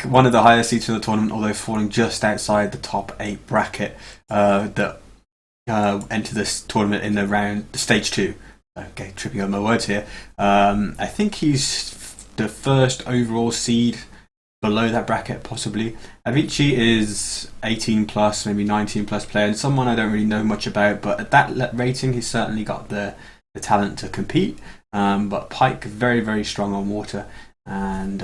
Pike, one of the highest seeds for the tournament, although falling just outside the top 8 bracket that enter this tournament in the stage 2. Okay, tripping over my words here. I think he's the first overall seed below that bracket, possibly. Avicci is 18 plus, maybe 19 plus player, and someone I don't really know much about, but at that rating, he's certainly got the talent to compete. But Pike, very, very strong on water, and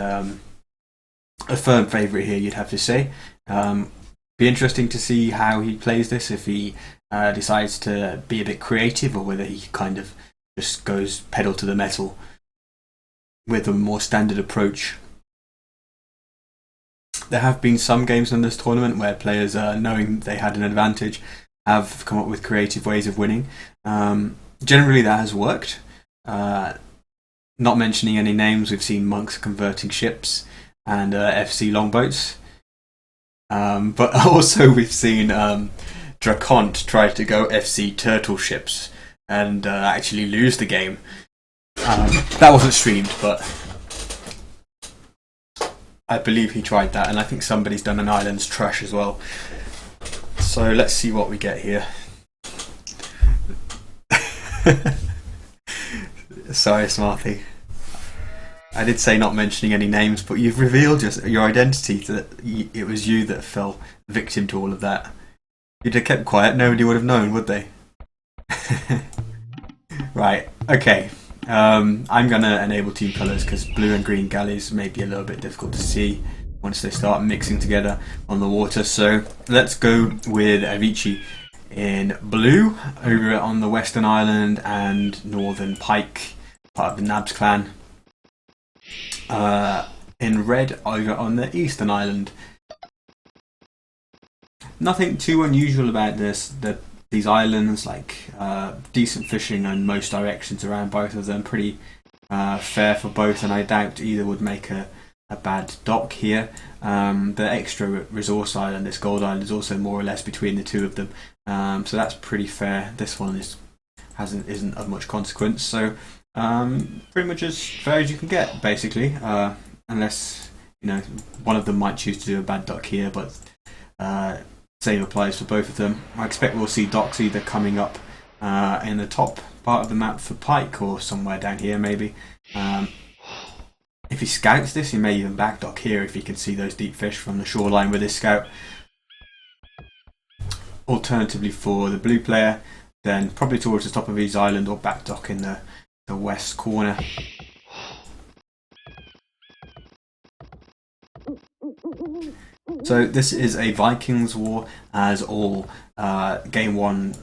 a firm favourite here, you'd have to say. Be interesting to see how he plays this, if he decides to be a bit creative, or whether he kind of just goes pedal to the metal with a more standard approach. There have been some games in this tournament where players, knowing they had an advantage, have come up with creative ways of winning. Generally that has worked. Not mentioning any names, we've seen monks converting ships and FC longboats. But also we've seen Dracont try to go FC turtle ships and actually lose the game. That wasn't streamed, but I believe he tried that, and I think somebody's done an island's trash as well. So let's see what we get here. Sorry, Smarthy. I did say not mentioning any names, but you've revealed your identity, that it was you that fell victim to all of that. If you'd have kept quiet, nobody would have known, would they? Right, okay. I'm going to enable team colours because blue and green galleys may be a little bit difficult to see once they start mixing together on the water. So let's go with Avicii in blue over on the Western Island, and Northern Pike, part of the Nabs clan, in red over on the Eastern Island. Nothing too unusual about these islands, like decent fishing in most directions around both of them, pretty fair for both, and I doubt either would make a bad dock here. The extra resource island, this gold island, is also more or less between the two of them, so that's pretty fair. This one isn't of much consequence, so pretty much as fair as you can get, basically, unless one of them might choose to do a bad dock here, but same applies for both of them. I expect we'll see docks either coming up in the top part of the map for Pike, or somewhere down here maybe. If he scouts this, he may even back dock here if he can see those deep fish from the shoreline with his scout. Alternatively, for the blue player, then probably towards the top of his island, or back dock in the west corner. So this is a Vikings war, as all game ones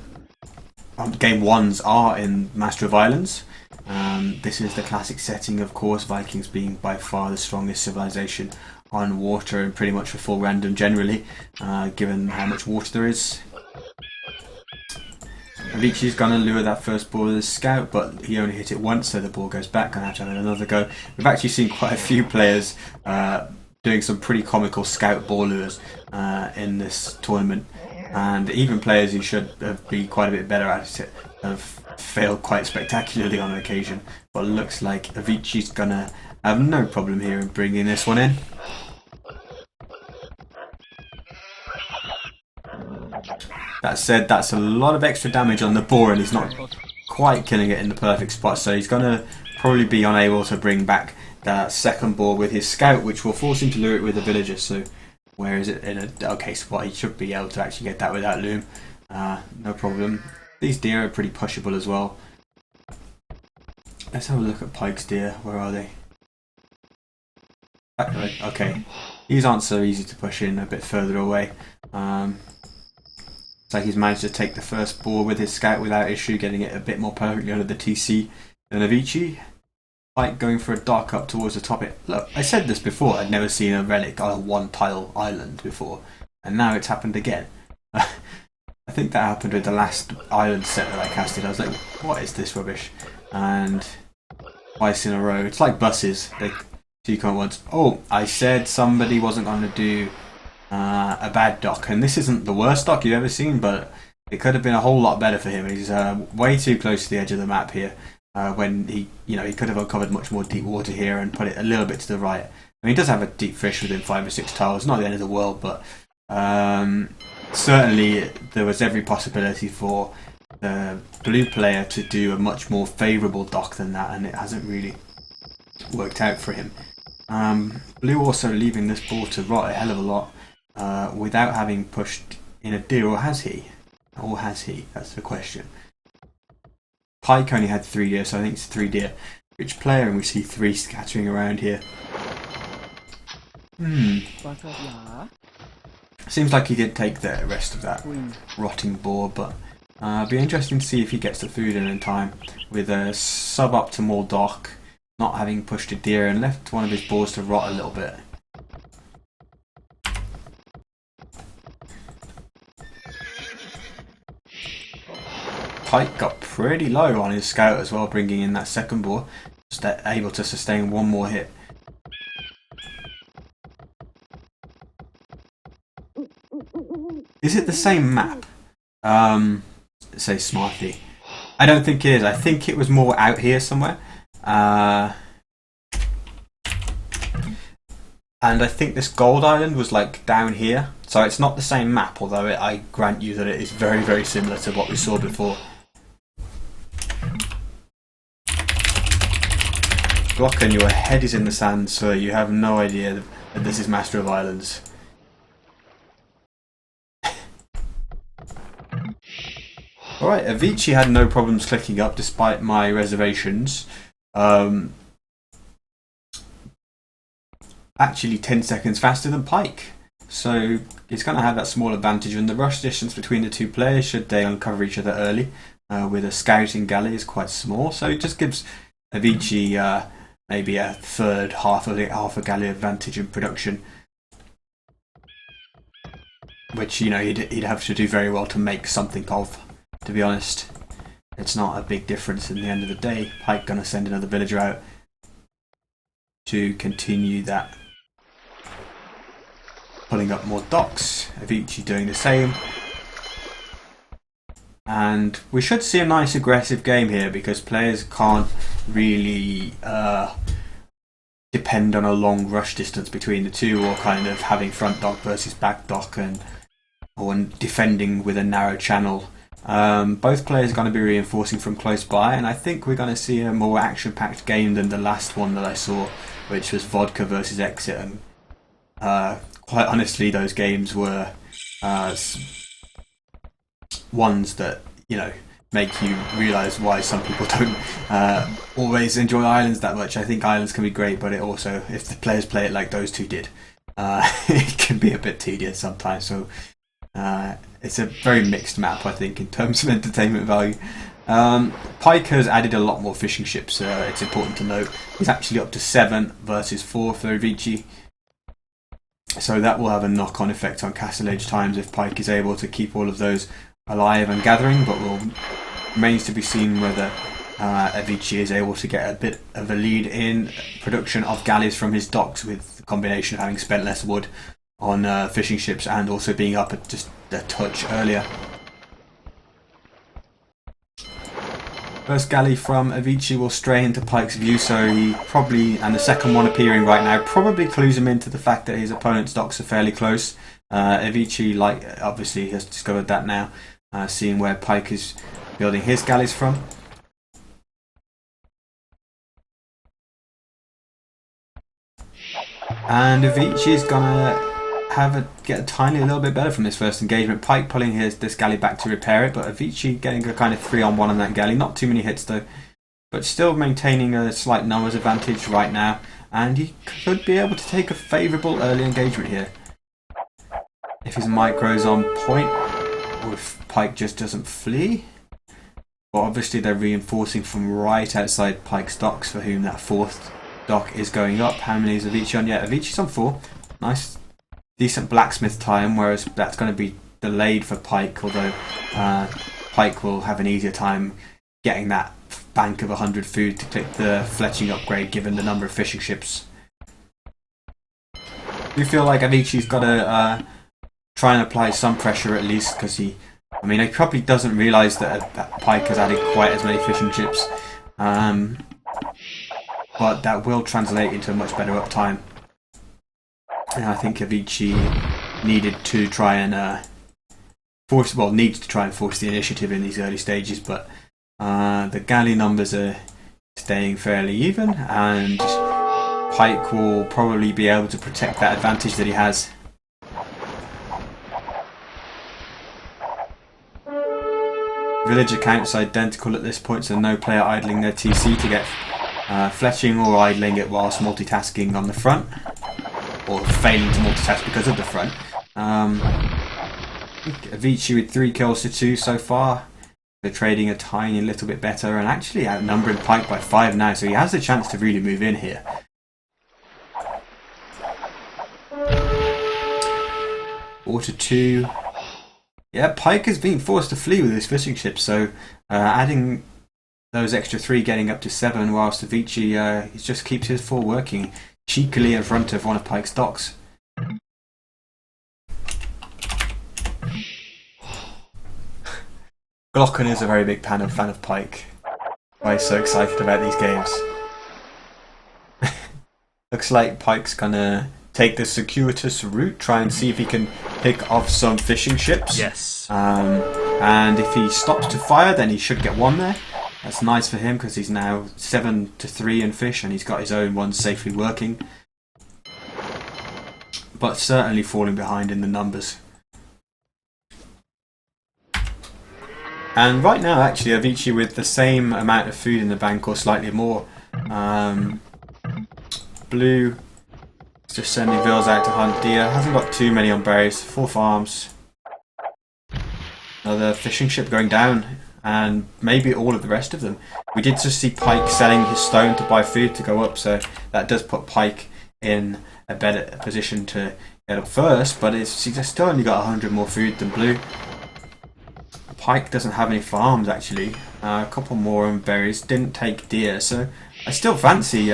are in Master of Islands. This is the classic setting, of course, Vikings being by far the strongest civilization on water, and pretty much for full random generally, given how much water there is. Avicii's going to lure that first ball with his scout, but he only hit it once, so the ball goes back. Going to have to have another go. We've actually seen quite a few players doing some pretty comical scout ball lures in this tournament, and even players who should be quite a bit better at it have failed quite spectacularly on occasion. But it looks like Avicii's going to have no problem here in bringing this one in. That said, that's a lot of extra damage on the boar, and he's not quite killing it in the perfect spot, so he's going to probably be unable to bring back that second boar with his scout, which will force him to lure it with a villager. So where is it? In a okay spot. He should be able to actually get that without loom. No problem. These deer are pretty pushable as well. Let's have a look at Pike's deer. Where are they? Okay, these aren't so easy to push in, a bit further away. So he's managed to take the first boar with his scout without issue, getting it a bit more perfectly under the TC than Avicii. Pike going for a dock up towards the top. Look, I said this before, I'd never seen a relic on a one-tile island before, and now it's happened again. I think that happened with the last island set that I casted. I was like, what is this rubbish? And twice in a row. It's like buses. You come once. Oh, I said somebody wasn't going to do a bad dock, and this isn't the worst dock you've ever seen, but it could have been a whole lot better for him. He's way too close to the edge of the map here. When he could have uncovered much more deep water here and put it a little bit to the right. I mean, he does have a deep fish within 5 or 6 tiles, not the end of the world, but certainly there was every possibility for the blue player to do a much more favourable dock than that, and it hasn't really worked out for him. Blue also leaving this ball to rot a hell of a lot without having pushed in a deer, or has he? Or has he? That's the question. Pike only had 3 deer, so I think it's 3 deer. Which player? And we see 3 scattering around here. Seems like he did take the rest of that rotting boar, but it'll be interesting to see if he gets the food in time with a suboptimal dock, not having pushed a deer and left one of his boars to rot a little bit. Pike got pretty low on his scout as well, bringing in that second boar, just able to sustain one more hit. Is it the same map? Say Smarty. I don't think it is. I think it was more out here somewhere. And I think this gold island was like down here. So it's not the same map, although I grant you that it is very, very similar to what we saw before. Glocken, your head is in the sand, so you have no idea that this is Master of Islands. Alright, Avicci had no problems clicking up despite my reservations. Actually 10 seconds faster than Pike. So he's going to have that small advantage, and the rush distance between the two players, should they uncover each other early, with a scouting galley, is quite small. So it just gives Avicci maybe a third, half a galley advantage in production. Which, you know, he'd have to do very well to make something of. To be honest, it's not a big difference in the end of the day. Pike gonna send another villager out to continue that, pulling up more docks. Avicii doing the same, and we should see a nice aggressive game here because players can't really depend on a long rush distance between the two, or kind of having front dock versus back dock, or defending with a narrow channel. Both players are going to be reinforcing from close by, and I think we're going to see a more action-packed game than the last one that I saw, which was Vodka versus Exit. And quite honestly, those games were ones that, you know, make you realise why some people don't always enjoy Islands that much. I think Islands can be great, but it also, if the players play it like those two did, it can be a bit tedious sometimes. So it's a very mixed map, I think, in terms of entertainment value. Pike has added a lot more fishing ships, it's important to note. He's actually up to 7 versus 4 for Avicii. So that will have a knock-on effect on Castle Age times if Pike is able to keep all of those alive and gathering, but remains to be seen whether Avicii is able to get a bit of a lead in production of galleys from his docks, with the combination of having spent less wood on fishing ships and also being up at just a touch earlier. First galley from Avicii will stray into Pike's view, so he probably, and the second one appearing right now, probably clues him into the fact that his opponent's docks are fairly close. Avicii, obviously has discovered that now, seeing where Pike is building his galleys from. And Avicii is gonna get a tiny little bit better from this first engagement. Pike pulling this galley back to repair it, but Avicii getting a kind of 3-on-1 on that galley. Not too many hits though, but still maintaining a slight numbers advantage right now, and he could be able to take a favourable early engagement here if his micro's on point, or if Pike just doesn't flee. But obviously they're reinforcing from right outside Pike's docks, for whom that 4th dock is going up. How many is Avicii on? Yeah, Avicii's on 4. Nice, decent blacksmith time, whereas that's going to be delayed for Pike, although Pike will have an easier time getting that bank of 100 food to click the fletching upgrade, given the number of fishing ships. Do you feel like Avicii's got to try and apply some pressure at least, because he probably doesn't realise that Pike has added quite as many fishing ships, but that will translate into a much better uptime. And I think Avicci needed to try and needs to try and force the initiative in these early stages, but the galley numbers are staying fairly even, and Pike will probably be able to protect that advantage that he has. Village accounts identical at this point, so no player idling their TC to get fletching or idling it whilst multitasking on the front, or failing to multitask because of the front. Avicci with 3 kills to 2 so far. They're trading a tiny little bit better and actually outnumbering Pike by 5 now, so he has the chance to really move in here. Water 2. Yeah, Pike has been forced to flee with his fishing ship, so adding those extra 3, getting up to 7, whilst Avicci he just keeps his 4 working cheekily in front of one of Pike's docks. Glocken is a very big fan of Pike. Why he's so excited about these games. Looks like Pike's gonna take the circuitous route, try and see if he can pick off some fishing ships. Yes. And if he stops to fire, then he should get 1 there. That's nice for him because he's now 7 to 3 in fish, and he's got his own 1 safely working. But certainly falling behind in the numbers. And right now, actually, Avicii with the same amount of food in the bank or slightly more. Blue is just sending Vils out to hunt deer. Hasn't got too many on berries. 4 farms. Another fishing ship going down. And maybe all of the rest of them. We did just see Pike selling his stone to buy food to go up. So that does put Pike in a better position to get up first. But he's still only got 100 more food than Blue. Pike doesn't have any farms actually. A couple more on berries. Didn't take deer, so I still fancy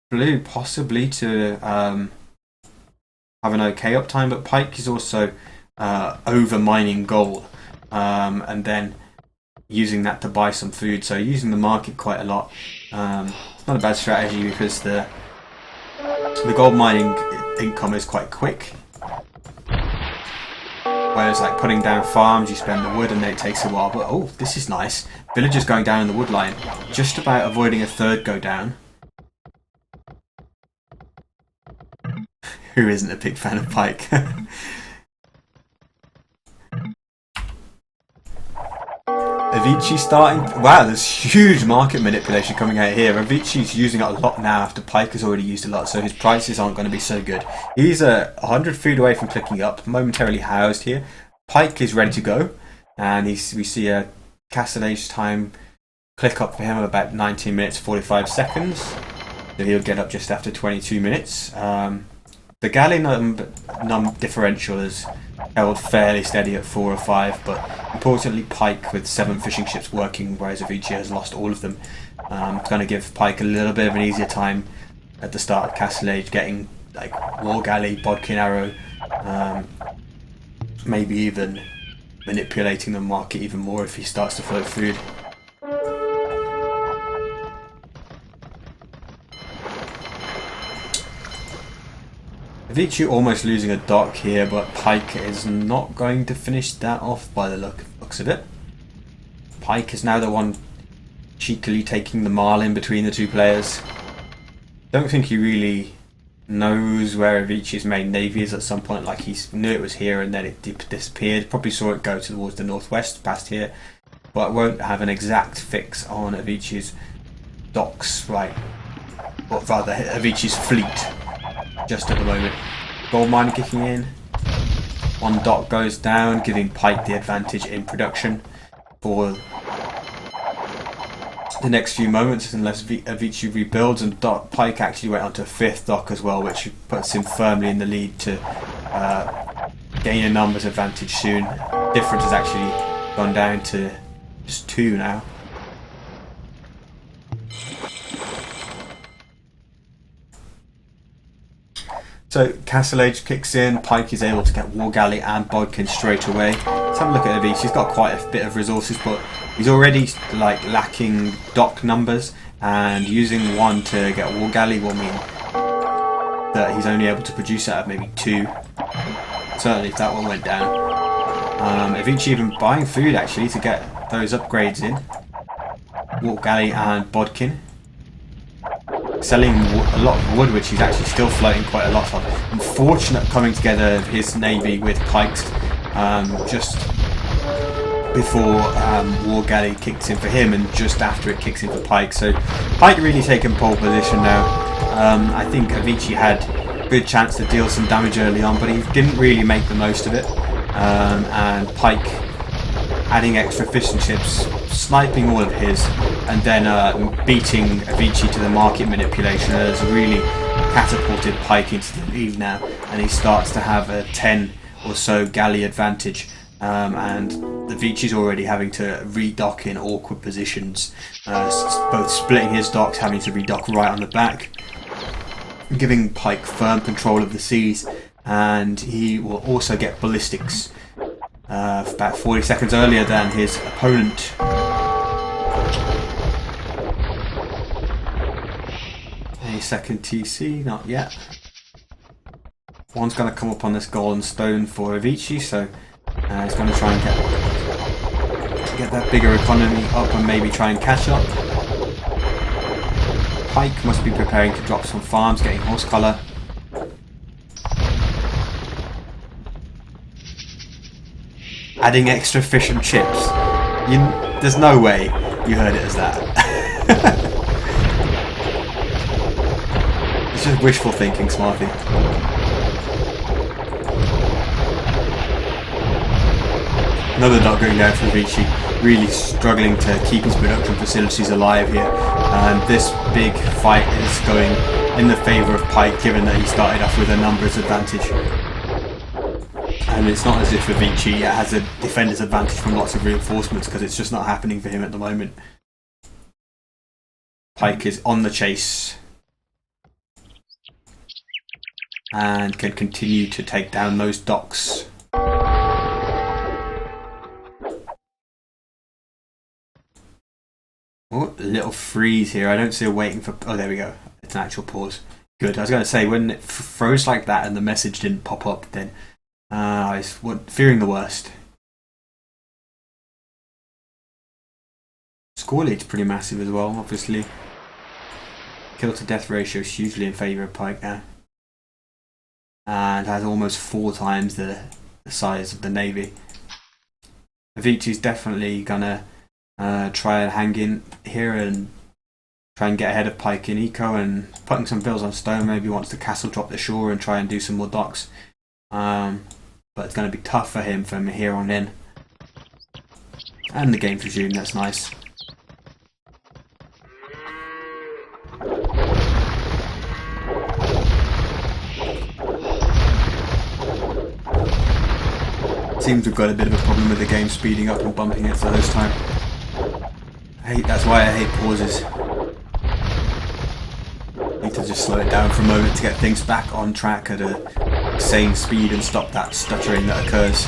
Blue possibly to have an okay uptime. But Pike is also over mining gold, and then using that to buy some food. So using the market quite a lot. It's not a bad strategy because the gold mining income is quite quick. Whereas like putting down farms, you spend the wood and then it takes a while. But oh, this is nice. Villagers going down in the wood line. Just about avoiding a 3rd go down. Who isn't a big fan of Pike? Avicii starting... Wow, there's huge market manipulation coming out here. Avicii's using it a lot now after Pike has already used a lot, so his prices aren't going to be so good. He's 100 food away from clicking up, momentarily housed here. Pike is ready to go, and we see a Castlage time click up for him of about 19 minutes 45 seconds. So he'll get up just after 22 minutes. The galley num differential is held fairly steady at 4 or 5, but importantly Pike with 7 fishing ships working, whereas Avicii has lost all of them. It's going to give Pike a little bit of an easier time at the start of Castle Age, getting like War Galley, Bodkin Arrow, maybe even manipulating the market even more if he starts to float food. Avicii almost losing a dock here, but Pike is not going to finish that off by the looks of it. Pike is now the one cheekily taking the marlin between the 2 players. Don't think he really knows where Avicii's main navy is at some point. Like he knew it was here and then it disappeared. Probably saw it go towards the northwest past here, but won't have an exact fix on Avicii's docks, right? Or rather, Avicii's fleet. Just at the moment. Gold miner kicking in. 1 dock goes down, giving Pike the advantage in production for the next few moments, unless Avicii rebuilds, and Pike actually went onto a 5th dock as well, which puts him firmly in the lead to gain a numbers advantage soon. Difference has actually gone down to just 2 now. So Castle Age kicks in, Pike is able to get War Galley and Bodkin straight away. Let's have a look at Avicii. He's got quite a bit of resources, but he's already like lacking dock numbers, and using 1 to get War Galley will mean that he's only able to produce out of maybe 2. Certainly if that one went down. Avicci even buying food actually to get those upgrades in. Warp Galley and Bodkin. Selling a lot of wood, which he's actually still floating quite a lot of. Unfortunate coming together of his navy with Pike's just before War Galley kicks in for him and just after it kicks in for Pike. So Pike really taking pole position now. I think Avicii had a good chance to deal some damage early on, but he didn't really make the most of it. And Pike adding extra fishing ships, sniping all of his, and then beating Avicii to the market manipulation has really catapulted Pike into the lead now, and he starts to have a 10 or so galley advantage, and Avicii's already having to redock in awkward positions, both splitting his docks, having to redock right on the back, giving Pike firm control of the seas, and he will also get ballistics about 40 seconds earlier than his opponent. A second TC, not yet. One's going to come up on this golden stone for Avicii, so he's going to try and get that bigger economy up and maybe try and catch up. Pike must be preparing to drop some farms, getting horse colour. Adding extra fish and chips. There's no way you heard it as that. It's just wishful thinking, Smarty. Another dot going down for Avicii, really struggling to keep his production facilities alive here. And this big fight is going in the favour of Pike, given that he started off with a numbers advantage. And it's not as if Avicii has a defender's advantage from lots of reinforcements, because it's just not happening for him at the moment. Pike is on the chase and can continue to take down those docks. Oh, a little freeze here. I don't see her waiting for... Oh, there we go. It's an actual pause. Good. I was going to say, when it froze like that and the message didn't pop up, then I was fearing the worst. Score lead's pretty massive as well, obviously. Kill to death ratio is hugely in favour of Pike now. And has almost 4 times the size of the navy. Avicii's definitely gonna try and hang in here and try and get ahead of Pike in eco, and putting some bills on stone. Maybe wants to castle drop the shore and try and do some more docks. But it's going to be tough for him from here on in. And the game's resumed, that's nice. Seems we've got a bit of a problem with the game speeding up and bumping it for those time. That's why I hate pauses. Need to just slow it down for a moment to get things back on track at a sane speed and stop that stuttering that occurs.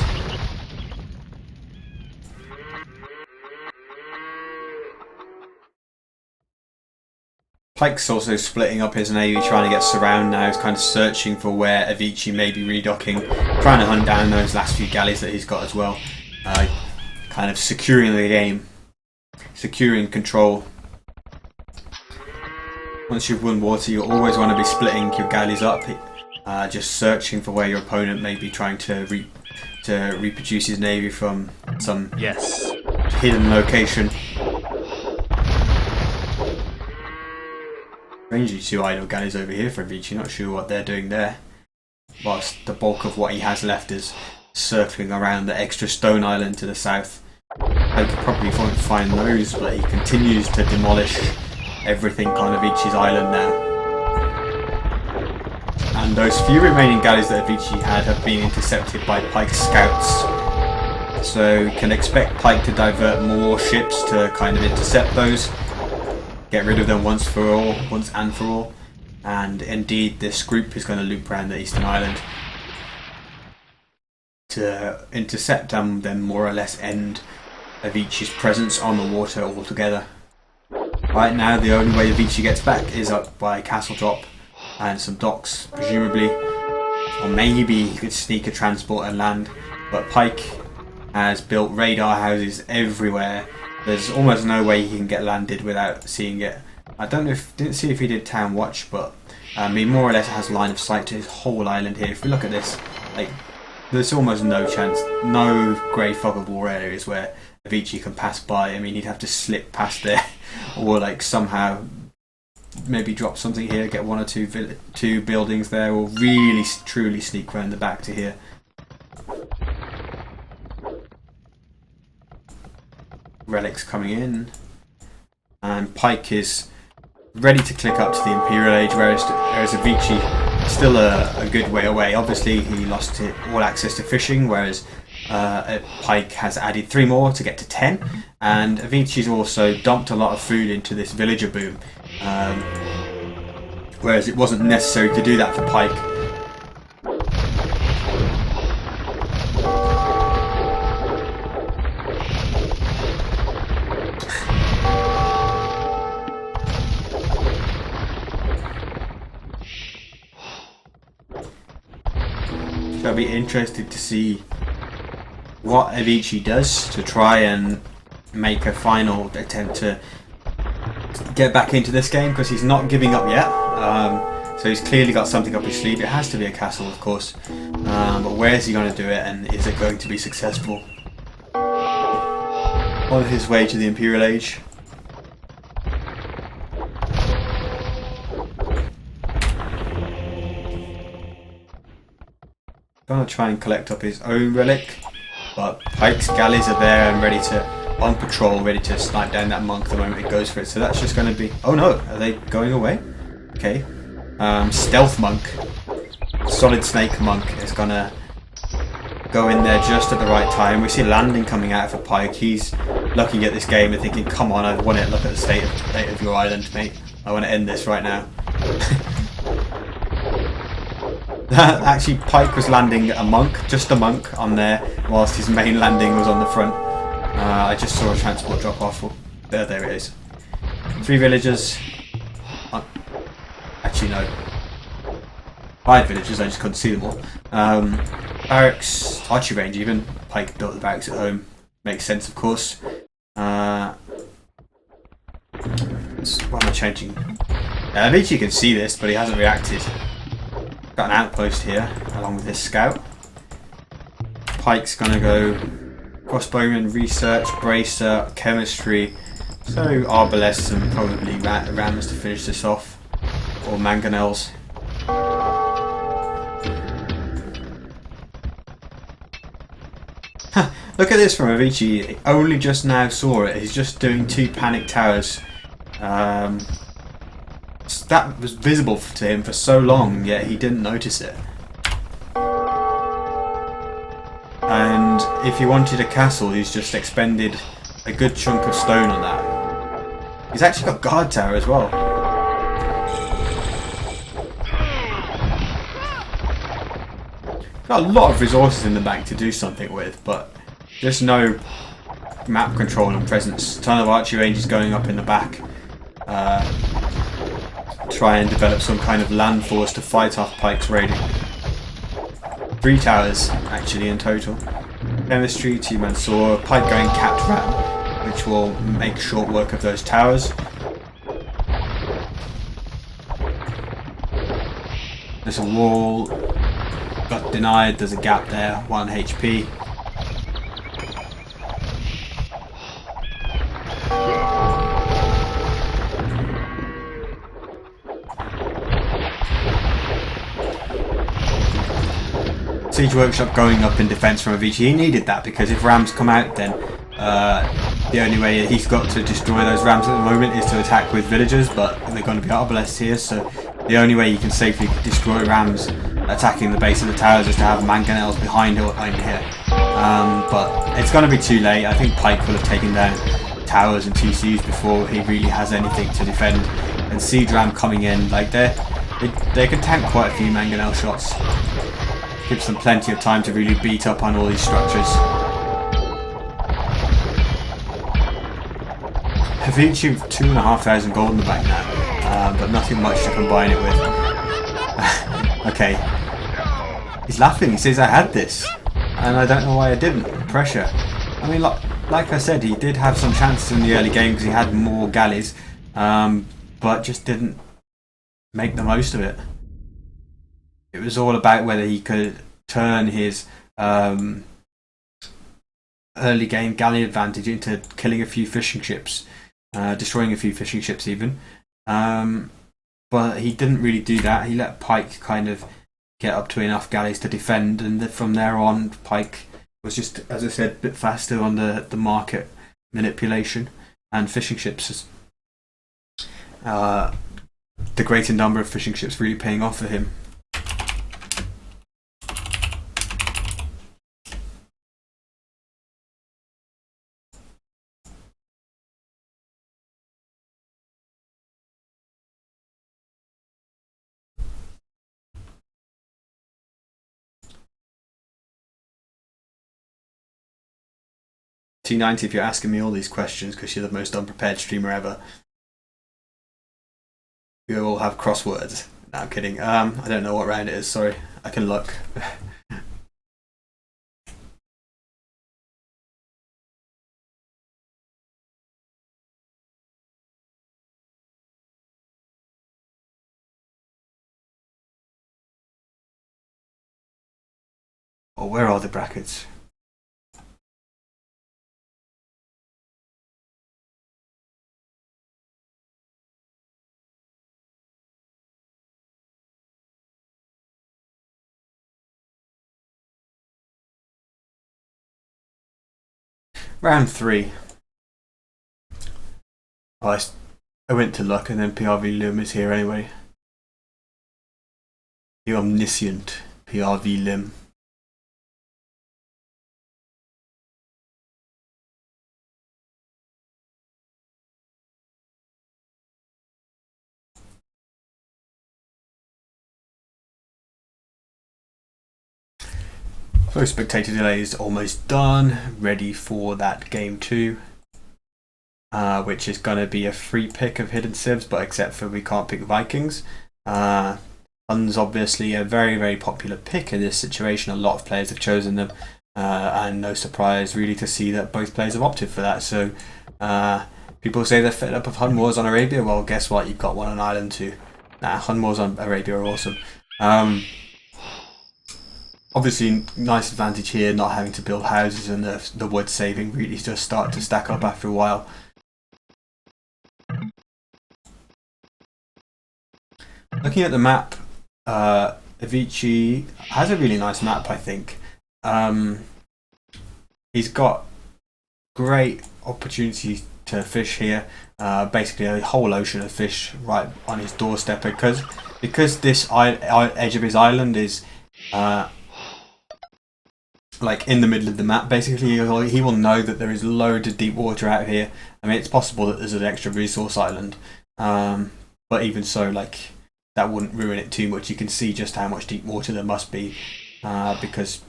Pike's also splitting up his navy, trying to get surround now. He's kind of searching for where Avicii may be redocking, trying to hunt down those last few galleys that he's got as well. Kind of securing the game, securing control. Once you've won water, you always want to be splitting your galleys up, just searching for where your opponent may be trying to reproduce his navy from some hidden location. Strangely 2 idle galleys over here for Avicii, not sure what they're doing there. Whilst the bulk of what he has left is circling around the extra stone island to the south. I could probably find those, but he continues to demolish everything on Avicii's island now. And those few remaining galleys that Avicii had have been intercepted by Pike's scouts. So you can expect Pike to divert more ships to kind of intercept those. Get rid of them once and for all. And indeed, this group is going to loop around the eastern island to intercept and then more or less end Avicii's presence on the water altogether. Right now, the only way Avicii gets back is up by castle drop, and some docks, presumably. Or maybe he could sneak a transport and land. But Pike has built radar houses everywhere. There's almost no way he can get landed without seeing it. I don't know if didn't see if he did town watch, but I mean more or less has line of sight to his whole island here. If we look at this, like there's almost no chance, no grey fog of war areas where Avicci can pass by. I mean he'd have to slip past there, or like somehow maybe drop something here, get one or two buildings there, or really truly sneak around the back to here. Relics coming in, and Pike is ready to click up to the Imperial Age, whereas Avicci is still a good way away. Obviously he lost all access to fishing, whereas Pike has added 3 more to get to 10, and Avicii's also dumped a lot of food into this villager boom, whereas it wasn't necessary to do that for Pike. I'll be interested to see what Avicii does to try and make a final attempt to get back into this game, because he's not giving up yet. So he's clearly got something up his sleeve. It has to be a castle, of course, but where is he going to do it, and is it going to be successful on his way to the Imperial Age? Gonna try and collect up his own relic, but Pike's galleys are there and ready to, on patrol, ready to snipe down that monk the moment it goes for it. So that's just going to be... Oh no, are they going away? Okay. Stealth monk, solid snake monk is gonna go in there just at the right time. We see landing coming out for Pike. He's looking at this game and thinking, come on, I've won it. Look at the state of your island, mate. I want to end this right now. Actually, Pike was landing a monk, just a monk, on there, whilst his main landing was on the front. I just saw a transport drop off. There it is. 3 villagers. Actually, no. 5 villagers, I just couldn't see them all. Barracks, archery range even. Pike built the barracks at home. Makes sense, of course. What am I changing? Avicii can see this, but he hasn't reacted. Got an outpost here, along with this scout. Pike's gonna go crossbowman, research, bracer, chemistry, so arbalests and probably rams to finish this off, or mangonels. Look at this from Avicii. He only just now saw it. He's just doing 2 panic towers. That was visible to him for so long, yet he didn't notice it. And if he wanted a castle, he's just expended a good chunk of stone on that. He's actually got guard tower as well. Got a lot of resources in the bank to do something with, but just no map control and presence. A ton of archery ranges going up in the back. Try and develop some kind of land force to fight off Pike's raiding. 3 towers actually in total. Chemistry, 2-man sword, Pike going capped ram, which will make short work of those towers. There's a wall, got denied, there's a gap there, 1 HP. Siege workshop going up in defence from Avicii. He needed that, because if rams come out, then the only way he's got to destroy those rams at the moment is to attack with villagers, but they're going to be arbalests here, so the only way you can safely destroy rams attacking the base of the towers is to have mangonels behind here. But it's going to be too late. I think Pike will have taken down towers and TCs before he really has anything to defend. And siege ram coming in, like they can tank quite a few mangonel shots. Gives them plenty of time to really beat up on all these structures. Avicii with 2,500 gold in the bank now, but nothing much to combine it with. Okay. He's laughing. He says I had this. And I don't know why I didn't. Pressure. I mean, like I said, he did have some chances in the early game because he had more galleys. But just didn't make the most of it. It was all about whether he could turn his early game galley advantage into killing a few fishing ships, destroying a few fishing ships even. But he didn't really do that. He let Pike kind of get up to enough galleys to defend, and from there on, Pike was just, as I said, a bit faster on the market manipulation and fishing ships. The greater number of fishing ships really paying off for him. T90 if you're asking me all these questions because you're the most unprepared streamer ever. You all have crosswords. No, I'm kidding. I don't know what round it is, sorry. I can look. Oh, where are the brackets? Round 3. Oh, I went to luck and then PRV Lim is here anyway. The omniscient PRV Lim. So spectator delay is almost done, ready for that game 2, which is going to be a free pick of hidden civs, but except for we can't pick Vikings. Hun's obviously a very, very popular pick in this situation. A lot of players have chosen them, and no surprise really to see that both players have opted for that. So people say they're fed up of Hun wars on Arabia. Well, guess what? You've got one on Ireland too. Hun wars on Arabia are awesome. Obviously, nice advantage here, not having to build houses, and the wood saving really just start to stack up after a while. Looking at the map, Avicci has a really nice map, I think. He's got great opportunities to fish here. Basically, a whole ocean of fish right on his doorstep because this edge of his island is like in the middle of the map. Basically, he will know that there is loads of deep water out here. I mean, it's possible that there's an extra resource island, but even so, like, that wouldn't ruin it too much. You can see just how much deep water there must be, because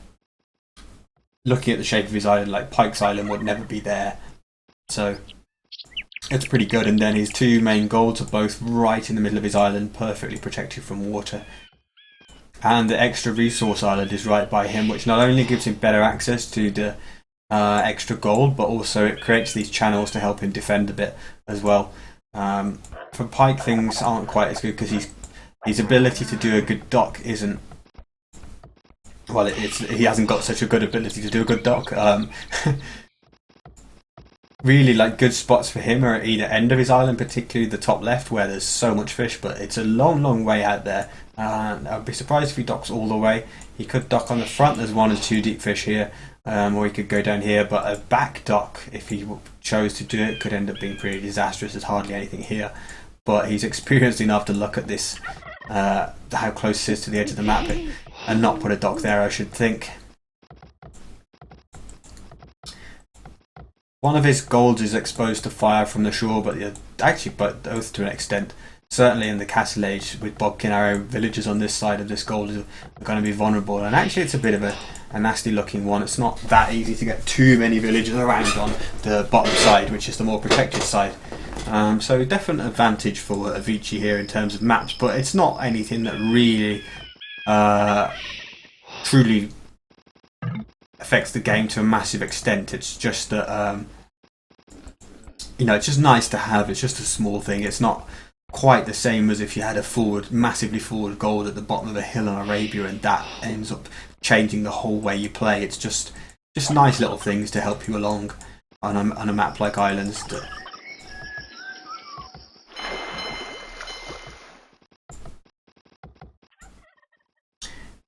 looking at the shape of his island, like Pike's Island would never be there. So it's pretty good. And then his two main golds are both right in the middle of his island, perfectly protected from water. And the extra resource island is right by him, which not only gives him better access to the extra gold, but also it creates these channels to help him defend a bit as well. For Pike, things aren't quite as good because his ability to do a good dock isn't. Well, he hasn't got such a good ability to do a good dock. Really, like, good spots for him are at either end of his island, particularly the top left where there's so much fish, but it's a long, long way out there. I'd be surprised if he docks all the way. He could dock on the front, there's 1 or 2 deep fish here, or he could go down here, but a back dock, if he chose to do it, could end up being pretty disastrous. There's hardly anything here. But he's experienced enough to look at this, how close it is to the edge of the map, and not put a dock there, I should think. One of his golds is exposed to fire from the shore, but actually both to an extent. Certainly in the Castle Age, with Bodkin Arrow, villagers on this side of this gold are going to be vulnerable. And actually it's a bit of a nasty looking one. It's not that easy to get too many villagers around on the bottom side, which is the more protected side. So definite advantage for Avicii here in terms of maps, but it's not anything that really truly affects the game to a massive extent. It's just that it's just nice to have. It's just a small thing. It's not quite the same as if you had a massively forward goal at the bottom of a hill in Arabia, and that ends up changing the whole way you play. It's just nice little things to help you along on a map like Islands.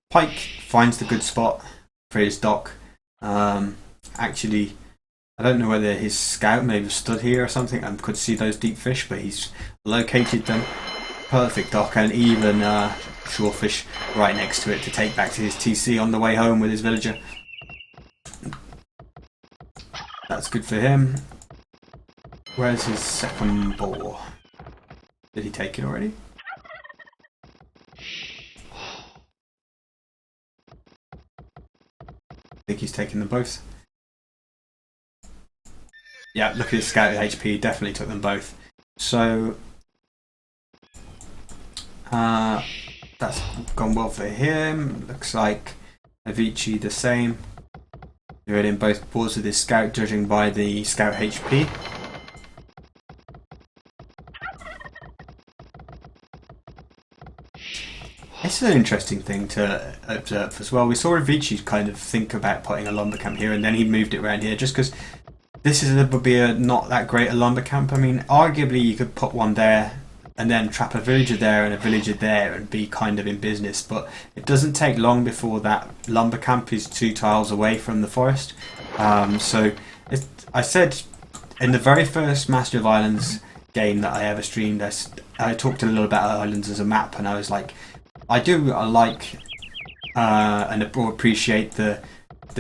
Pike finds the good spot for his dock. Actually, I don't know whether his scout may have stood here or something and could see those deep fish, but he's located them. Perfect dock, and even shorefish right next to it to take back to his TC on the way home with his villager. That's good for him. Where's his second boar? Did he take it already? I think he's taken them both. Yeah, look at his scout HP, definitely took them both. So that's gone well for him. Looks like Avicci the same. They're in both boards with his scout, judging by the scout HP. It's an interesting thing to observe as well. We saw Avicii kind of think about putting a lumber camp here, and then he moved it around here just because this would be not that great a lumber camp. I mean, arguably you could put one there and then trap a villager there and a villager there and be kind of in business, but it doesn't take long before that lumber camp is 2 tiles away from the forest. So I said in the very first Master of Islands game that I ever streamed, I talked a little about Islands as a map, and I was like, I like and appreciate the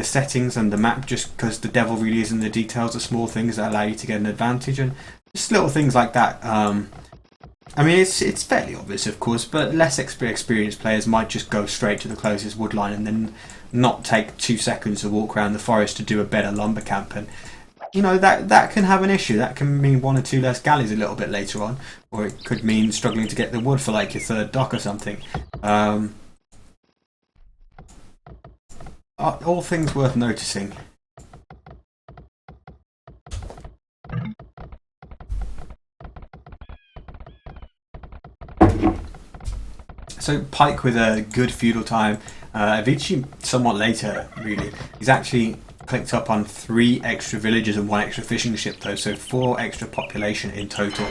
settings and the map, just because the devil really is in the details, the small things that allow you to get an advantage, and just little things like that. I mean, it's fairly obvious, of course, but less experienced players might just go straight to the closest wood line and then not take 2 seconds to walk around the forest to do a better lumber camp, and that can have an issue. That can mean 1 or 2 less galleys a little bit later on, or it could mean struggling to get the wood for like your 3rd dock or something. All things worth noticing. So Pike with a good feudal time. Avicii somewhat later, really. He's actually clicked up on 3 extra villages and 1 extra fishing ship though, so 4 extra population in total.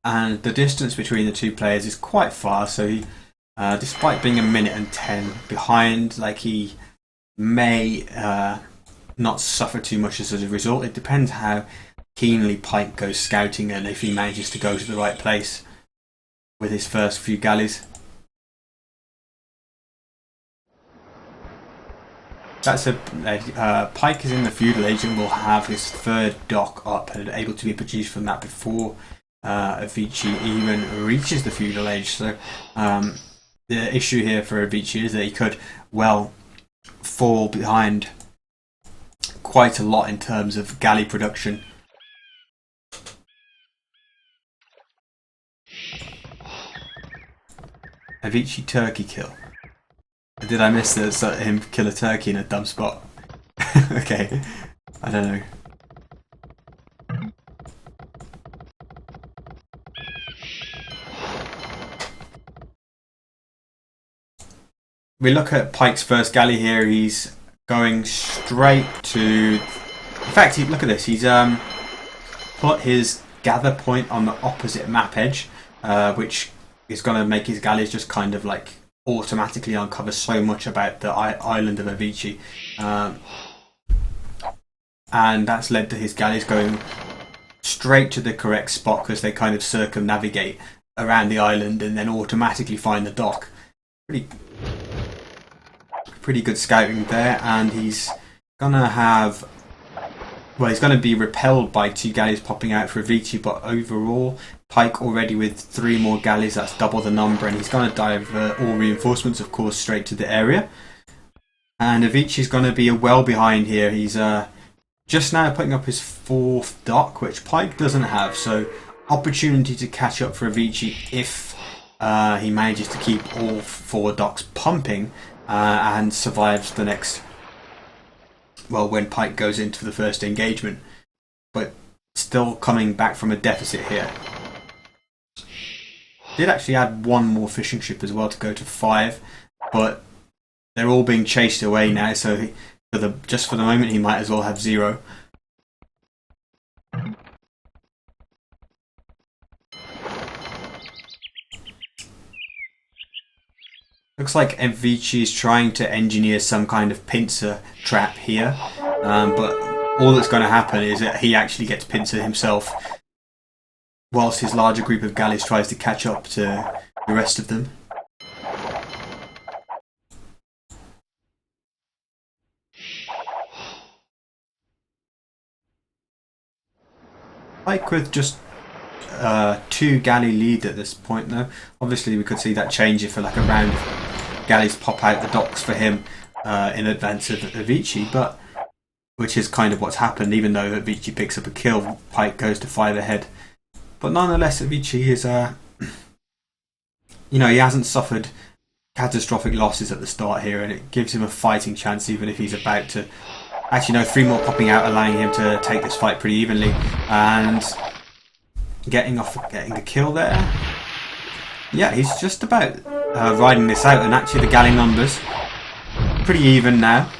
And the distance between the 2 players is quite far, so he, despite being 1 minute and 10 behind, like, he may not suffer too much as a result. It depends how keenly Pike goes scouting and if he manages to go to the right place with his first few galleys. That's Pike is in the feudal age and will have his 3rd dock up and able to be produced from that before Avicii even reaches the feudal age. So the issue here for Avicii is that he could well fall behind quite a lot in terms of galley production. Avicii turkey kill. Did I miss him kill a turkey in a dumb spot? Okay, I don't know. We look at Pike's first galley here. He's going straight to. In fact, look at this. He's put his gather point on the opposite map edge, which is going to make his galleys just kind of like automatically uncover so much about the island of Avicii, and that's led to his galleys going straight to the correct spot because they kind of circumnavigate around the island and then automatically find the dock. Pretty good scouting there, and he's gonna have. Well, he's going to be repelled by 2 galleys popping out for Avicii, but overall, Pike already with 3 more galleys, that's double the number, and he's going to divert all reinforcements, of course, straight to the area. And Avicii's going to be well behind here. He's just now putting up his 4th dock, which Pike doesn't have, so opportunity to catch up for Avicii if he manages to keep all 4 docks pumping and survives the next, well, when Pike goes into the first engagement. But still coming back from a deficit here. Did actually add 1 more fishing ship as well to go to 5, but they're all being chased away now, so just for the moment he might as well have 0. Looks like Avicci is trying to engineer some kind of pincer trap here, but all that's going to happen is that he actually gets pincered himself, whilst his larger group of galleys tries to catch up to the rest of them. Pike with just 2 galley lead at this point though. Obviously we could see that change if like a round of galleys pop out the docks for him in advance of Avicci, but which is kind of what's happened. Even though Avicci picks up a kill, Pike goes to 5 ahead. But nonetheless, Avicci is he hasn't suffered catastrophic losses at the start here, and it gives him a fighting chance even if he's about to. Actually, no, 3 more popping out, allowing him to take this fight pretty evenly and getting the kill there. Yeah, he's just about riding this out, and actually the galley numbers pretty even now.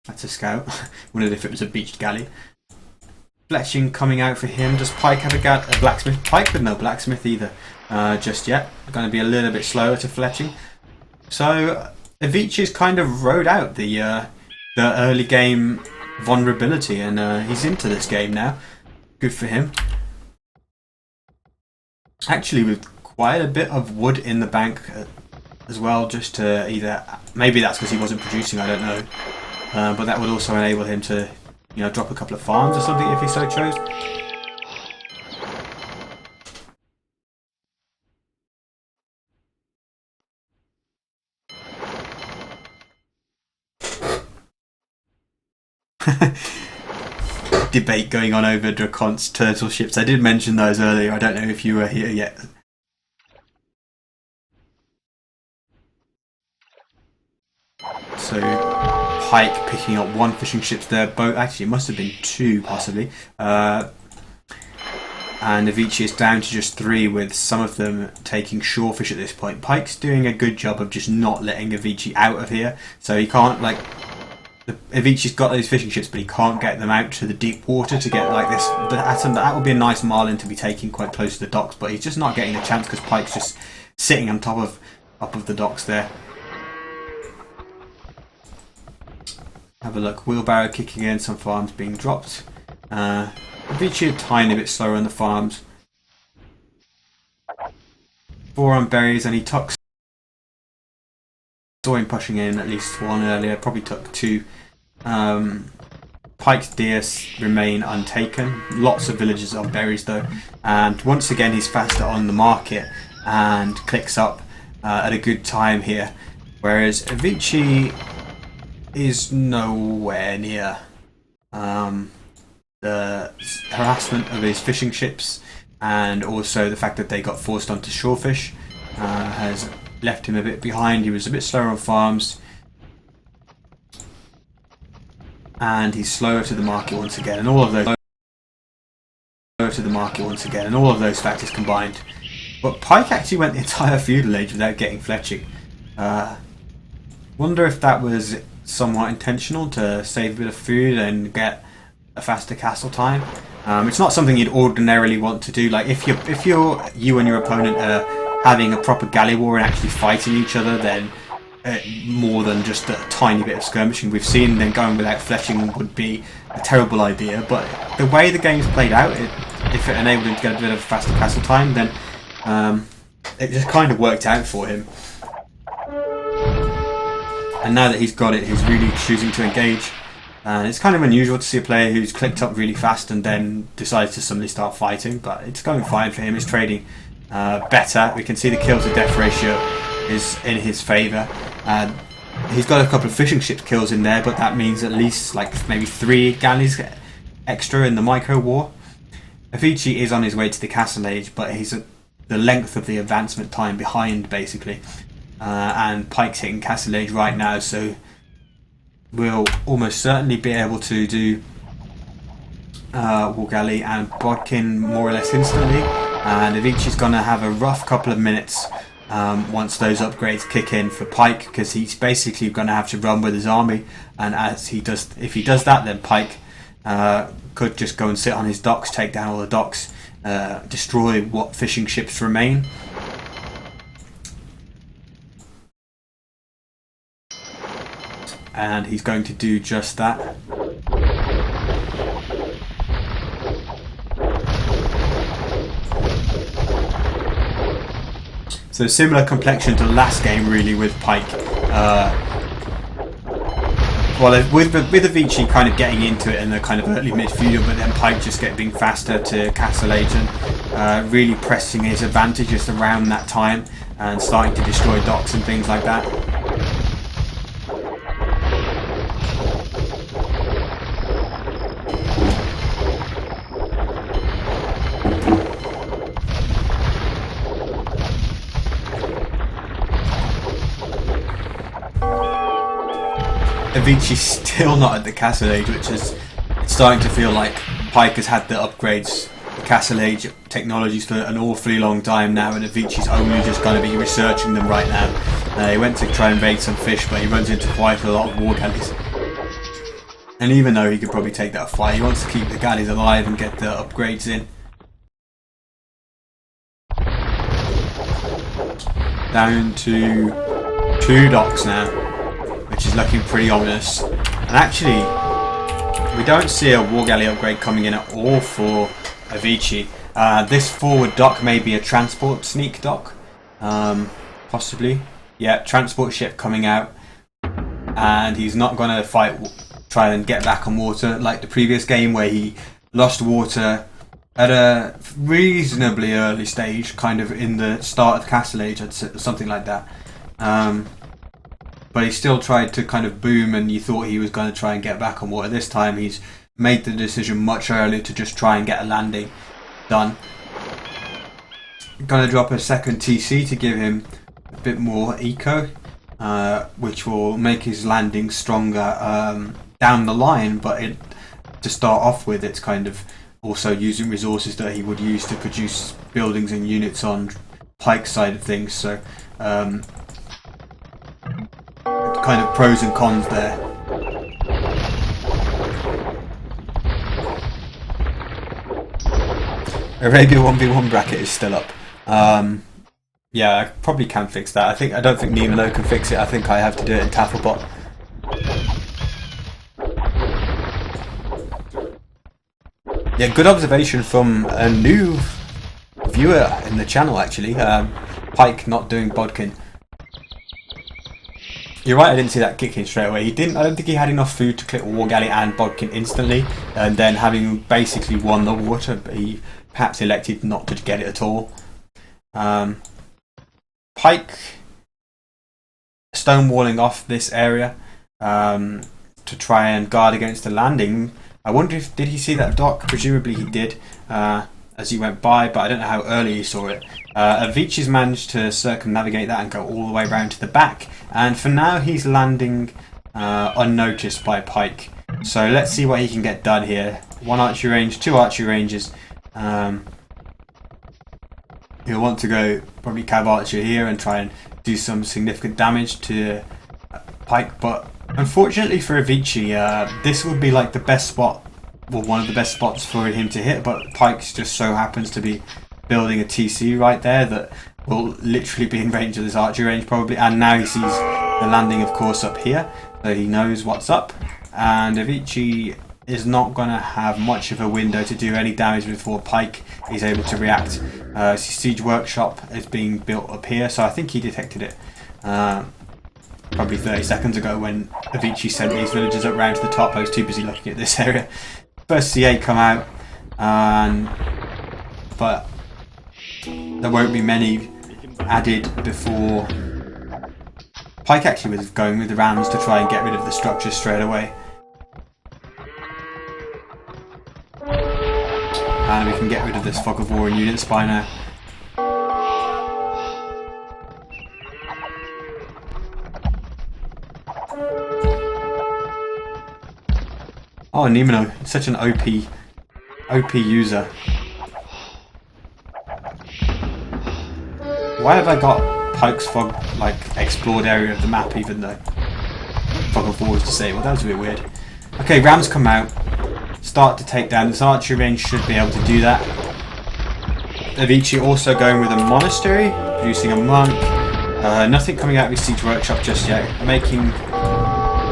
That's a scout. Wondered if it was a beached galley. Fletching coming out for him. Does Pike have a blacksmith? Pike with no blacksmith either just yet. Going to be a little bit slower to fletching. So Avicii's kind of rode out the early game vulnerability, and he's into this game now. Good for him. Actually, with quite a bit of wood in the bank as well, just to either, maybe that's because he wasn't producing, I don't know, but that would also enable him to, drop a couple of farms or something if he so chose. Debate going on over Dracont's turtle ships. I did mention those earlier. I don't know if you were here yet. So Pike picking up 1 fishing ship there. Boat, actually it must have been 2 possibly. And Avicii is down to just 3, with some of them taking shorefish at this point. Pike's doing a good job of just not letting Avicii out of here, so he can't Avicii's got those fishing ships, but he can't get them out to the deep water to get like this. That would be a nice marlin to be taking quite close to the docks, but he's just not getting the chance because Pike's just sitting on top of the docks there. Have a look. Wheelbarrow kicking in, some farms being dropped. Avicii a tiny bit slower on the farms. 4 on berries, and he tucks. Saw him pushing in at least 1 earlier, probably took 2. Pike's deer remain untaken. Lots of villages on berries though, and once again he's faster on the market and clicks up at a good time here, whereas Avicii is nowhere near. The harassment of his fishing ships and also the fact that they got forced onto shorefish has left him a bit behind. He was a bit slower on farms, and he's slower to the market once again, and all of those factors combined. But Pike actually went the entire feudal age without getting fletching. Wonder if that was somewhat intentional to save a bit of food and get a faster castle time. It's not something you'd ordinarily want to do. Like if you and your opponent are having a proper galley war and actually fighting each other, then more than just a tiny bit of skirmishing. We've seen them going without fletching would be a terrible idea, but the way the game's played out, if it enabled him to get a bit of faster castle time, then it just kind of worked out for him. And now that he's got it, he's really choosing to engage. And it's kind of unusual to see a player who's clicked up really fast and then decides to suddenly start fighting, but it's going fine for him. He's trading better. We can see the kill to death ratio is in his favour. He's got a couple of fishing ship kills in there, but that means at least like maybe 3 galleys extra in the micro war. Avicci is on his way to the Castle Age, but he's at the length of the advancement time behind, basically. And Pike's hitting Castle Age right now, so we'll almost certainly be able to do War Galley and Bodkin more or less instantly. And Avicii's going to have a rough couple of minutes once those upgrades kick in for Pike, because he's basically going to have to run with his army. And as he does, if he does that, then Pike could just go and sit on his docks, take down all the docks, destroy what fishing ships remain. And he's going to do just that. So similar complexion to last game really with Pike. Well, with Avicii kind of getting into it in the kind of early midfield, but then Pike just being faster to Castle Age and really pressing his advantages around that time and starting to destroy docks and things like that. Avicii's still not at the Castle Age, which is starting to feel like Pike has had the upgrades, the Castle Age technologies for an awfully long time now, and Avicii's only just going to be researching them right now. He went to try and raid some fish, but he runs into quite a lot of war galleys. And even though he could probably take that fight, he wants to keep the galleys alive and get the upgrades in. Down to 2 docks now, which is looking pretty ominous. And actually, we don't see a war galley upgrade coming in at all for Avicii. This forward dock may be a transport sneak dock, possibly. Yeah, transport ship coming out, and he's not going to try and get back on water like the previous game where he lost water at a reasonably early stage, kind of in the start of Castle Age, something like that. But he still tried to kind of boom, and you thought he was going to try and get back on water. This time he's made the decision much earlier to just try and get a landing done. Going to drop a second TC to give him a bit more eco, which will make his landing stronger down the line, but to start off with, it's kind of also using resources that he would use to produce buildings and units on Pike's side of things. So kind of pros and cons there. Arabia 1v1 bracket is still up. Yeah, I probably can fix that. I don't think Nemano can fix it. I think I have to do it in Tafelbot. Yeah, good observation from a new viewer in the channel actually. Pike not doing Bodkin. You're right, I didn't see that kick in straight away. I don't think he had enough food to click War Galley and Bodkin instantly, and then having basically won the water, but he perhaps elected not to get it at all. Pike stonewalling off this area to try and guard against the landing. I wonder if did he see that dock? Presumably he did as he went by, but I don't know how early he saw it. Avicii's managed to circumnavigate that and go all the way around to the back, and for now he's landing unnoticed by Pike. So let's see what he can get done here. 1 archery range, 2 archery ranges. He'll want to go probably cab archer here and try and do some significant damage to Pike, but unfortunately for Avicii, this would be like the best spot, well, one of the best spots for him to hit, but Pike's just so happens to be building a TC right there that will literally be in range of this archery range probably, and now he sees the landing of course up here, so he knows what's up, and Avicii is not going to have much of a window to do any damage before Pike is able to react. Siege Workshop is being built up here, so I think he detected it probably 30 seconds ago when Avicii sent these villagers up round to the top. I was too busy looking at this area. First C8 come out, but there won't be many added before Pike actually was going with the rams to try and get rid of the structures straight away. and we can get rid of this fog of war in units by now. Oh, Nemino, such an OP user. Why have I got Pike's fog, like, explored area of the map even though fog of war is disabled? That was a bit weird. Okay, Rams come out, start to take down. This archery range should be able to do that. Avicci also going with a monastery, producing a monk. Nothing coming out of his siege workshop just yet. Making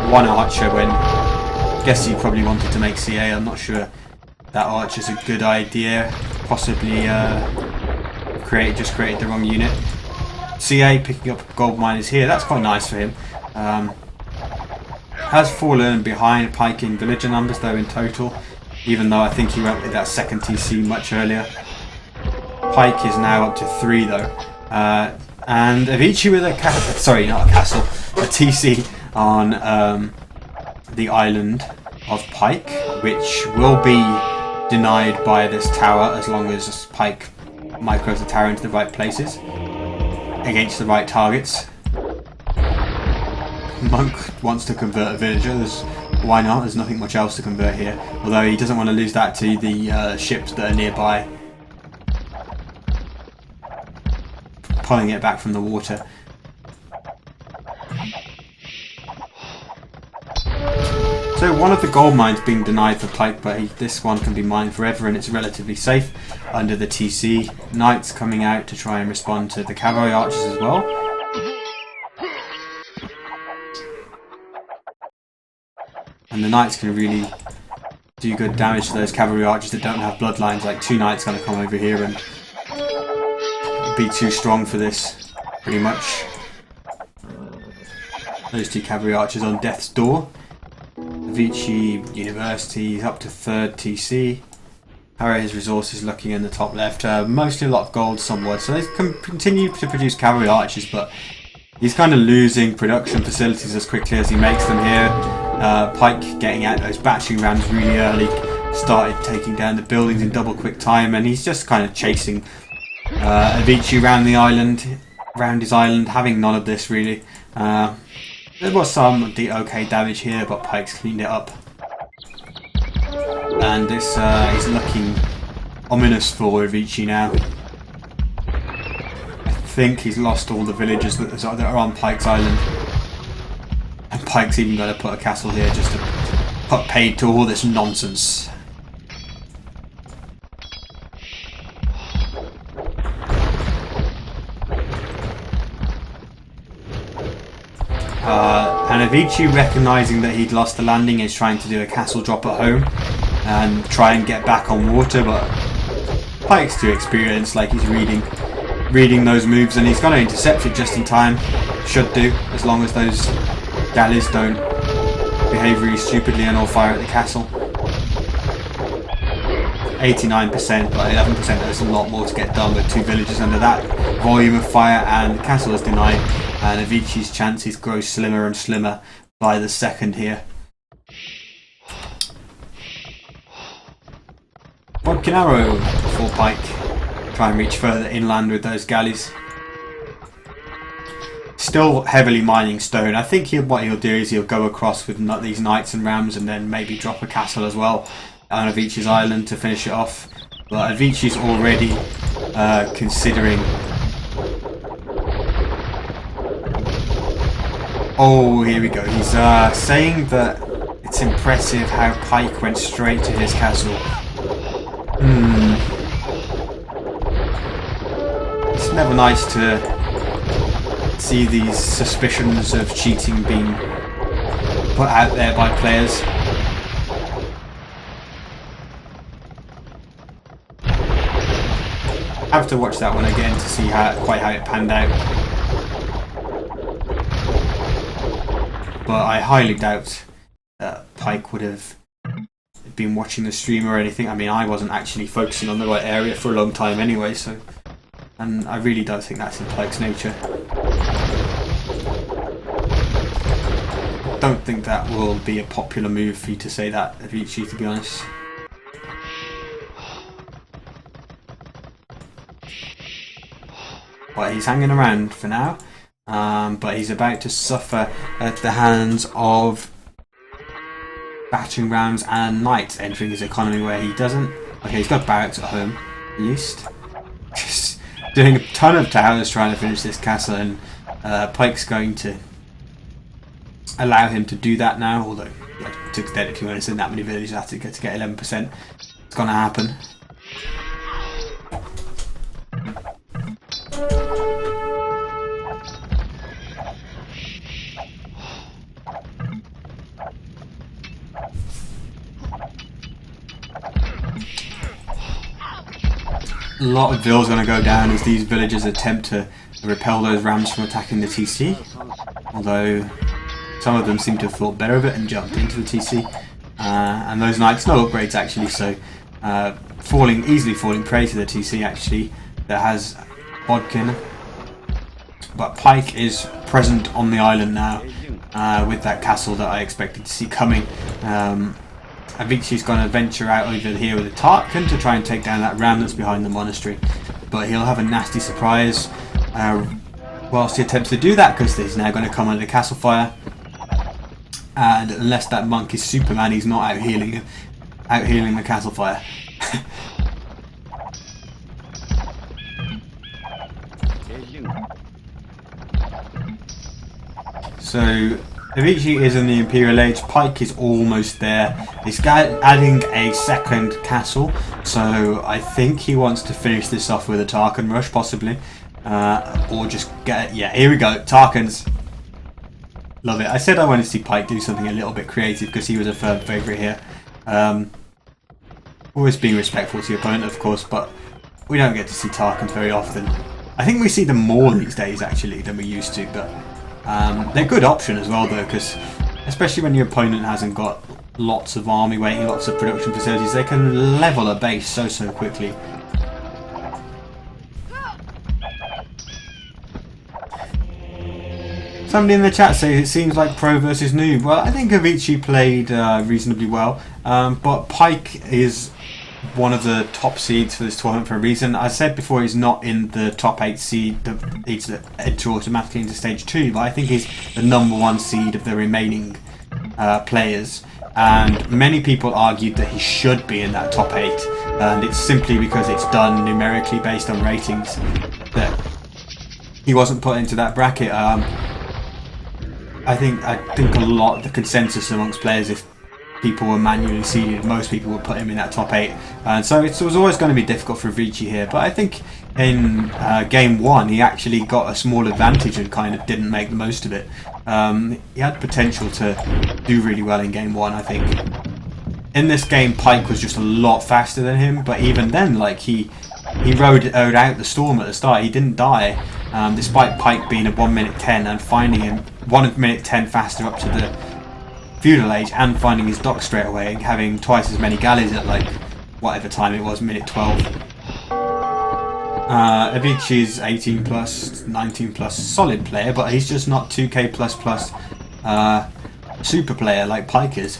one archer when I guess he probably wanted to make CA. I'm not sure that archer's a good idea. Possibly just created the wrong unit. CA picking up gold miners here. That's quite nice for him. Has fallen behind Pike in villager numbers though in total, even though I think he went with that second TC much earlier. Pike is now up to 3 though. And Avicii with a sorry, not a castle, a TC on the island of Pike, which will be denied by this tower as long as Pike micros the tower into the right places against the right targets. Monk wants to convert a villager. Why not? There's nothing much else to convert here, although he doesn't want to lose that to the ships that are nearby, pulling it back from the water. So one of the gold mines being denied for Pike, but this one can be mined forever and it's relatively safe under the TC. Knights coming out to try and respond to the cavalry archers as well. And the knights can really do good damage to those cavalry archers that don't have bloodlines. Like 2 knights going to come over here and be too strong for this, pretty much. Those 2 cavalry archers on death's door. Avicii University is up to 3rd TC. How are his resources looking in the top left? Mostly a lot of gold, some wood. So they can continue to produce cavalry archers, but he's kind of losing production facilities as quickly as he makes them here. Pike getting out those battering rams really early, started taking down the buildings in double quick time, and he's just kind of chasing Avicii around the island, around his island, having none of this really. There was some okay damage here, but Pike's cleaned it up. And this is looking ominous for Avicii now. I think he's lost all the villagers that are on Pike's island. And Pike's even got to put a castle here just to put paid to all this nonsense. And Avicii, recognising that he'd lost the landing, is trying to do a castle drop at home and try and get back on water, but Pike's too experienced, like he's reading those moves, and he's going to intercept it just in time. Should do, as long as those galleys don't behave really stupidly and all fire at the castle. 89%, but 11% there's a lot more to get done with 2 villages under that volume of fire, and the castle is denied, and Avicii's chances grow slimmer and slimmer by the second here. Vodkin arrow for Pike. Try and reach further inland with those galleys. Still heavily mining stone. I think what he'll do is he'll go across with these knights and rams and then maybe drop a castle as well on Avicii's island to finish it off. But Avicii's already considering... Oh, here we go. He's saying that it's impressive how Pike went straight to his castle. It's never nice to see these suspicions of cheating being put out there by players. I have to watch that one again to see quite how it panned out. But I highly doubt that Pike would have been watching the stream or anything. I mean, I wasn't actually focusing on the right area for a long time anyway, so... And I really don't think that's in Pike's nature. Don't think that will be a popular move for you to say that, Avicii, to be honest. but he's hanging around for now. But he's about to suffer at the hands of battering rams and knights entering his economy where he doesn't. Okay, he's got barracks at home, at least. Just doing a ton of towers trying to finish this castle, and Pike's going to allow him to do that now, although to technically when it's in that many villages you have to get 11%. It's gonna happen. A lot of vills going to go down as these villagers attempt to repel those rams from attacking the TC, although some of them seem to have thought better of it and jumped into the TC, and those knights, no upgrades actually, so easily falling prey to the TC actually that has Bodkin. But Pike is present on the island now with that castle that I expected to see coming. Avicii's going to venture out over here with a Tarkin to try and take down that ram that's behind the monastery, but he'll have a nasty surprise whilst he attempts to do that, because he's now going to come under castle fire, and unless that monk is Superman, he's not out healing the castle fire. So Avicii is in the Imperial Age, Pike is almost there. He's adding a second castle, so I think he wants to finish this off with a Tarkin rush, possibly. Or just get... yeah, here we go, Tarkins. Love it. I said I wanted to see Pike do something a little bit creative because he was a firm favourite here. Always being respectful to your opponent, of course, but we don't get to see Tarkins very often. I think we see them more these days, actually, than we used to, but... they're a good option as well though, because especially when your opponent hasn't got lots of army waiting, lots of production facilities, they can level a base so quickly. Somebody in the chat says it seems like pro versus noob. Well, I think Avicii played reasonably well, but Pike is one of the top seeds for this tournament for a reason. I said before he's not in the top 8 seed, he's enter automatically into stage 2, but I think he's the #1 seed of the remaining players, and many people argued that he should be in that top 8, and it's simply because it's done numerically based on ratings that he wasn't put into that bracket. I think a lot of the consensus amongst players, if people were manually seeded, most people would put him in that top 8, and so it was always going to be difficult for Avicii here, but I think in game 1 he actually got a small advantage and kind of didn't make the most of it. He had potential to do really well in game 1, I think. In this game Pike was just a lot faster than him, but even then, like, he rode out the storm at the start. He didn't die, despite Pike being at 1 minute 10 and finding him 1 minute 10 faster up to the feudal age, and finding his dock straight away, and having twice as many galleys at, like, whatever time it was, minute 12. Avicii's 18 plus, 19 plus solid player, but he's just not 2k plus super player like Pike is.